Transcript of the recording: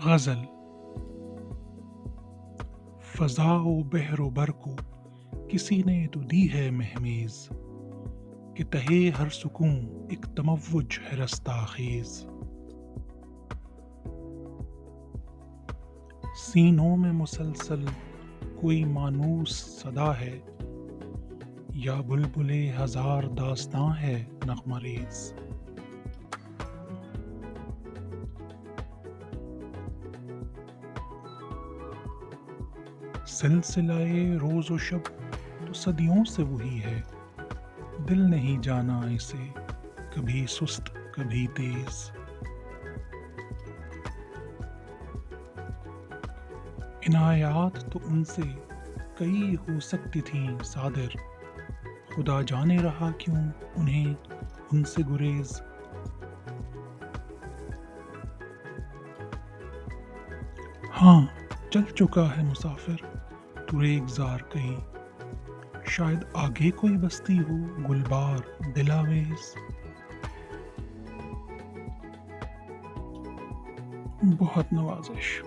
غزل فضا و بحر و بر کو کسی نے تو دی ہے مہمیز کہ تہے ہر سکون ایک تموج ہے رستہ خیز سینوں میں مسلسل کوئی مانوس صدا ہے یا بلبل ہزار داستاں ہے نغمہ ریز سلسلہ روز و شب تو صدیوں سے وہی ہے دل نہیں جانا اسے کبھی سست کبھی تیز عنایات تو ان سے کئی ہو سکتی تھیں صادر خدا جانے رہا کیوں انہیں ان سے گریز ہاں چل چکا ہے مسافر تو ریگزار کہیں شاید آگے کوئی بستی ہو گلبار دلاویز بہت نوازش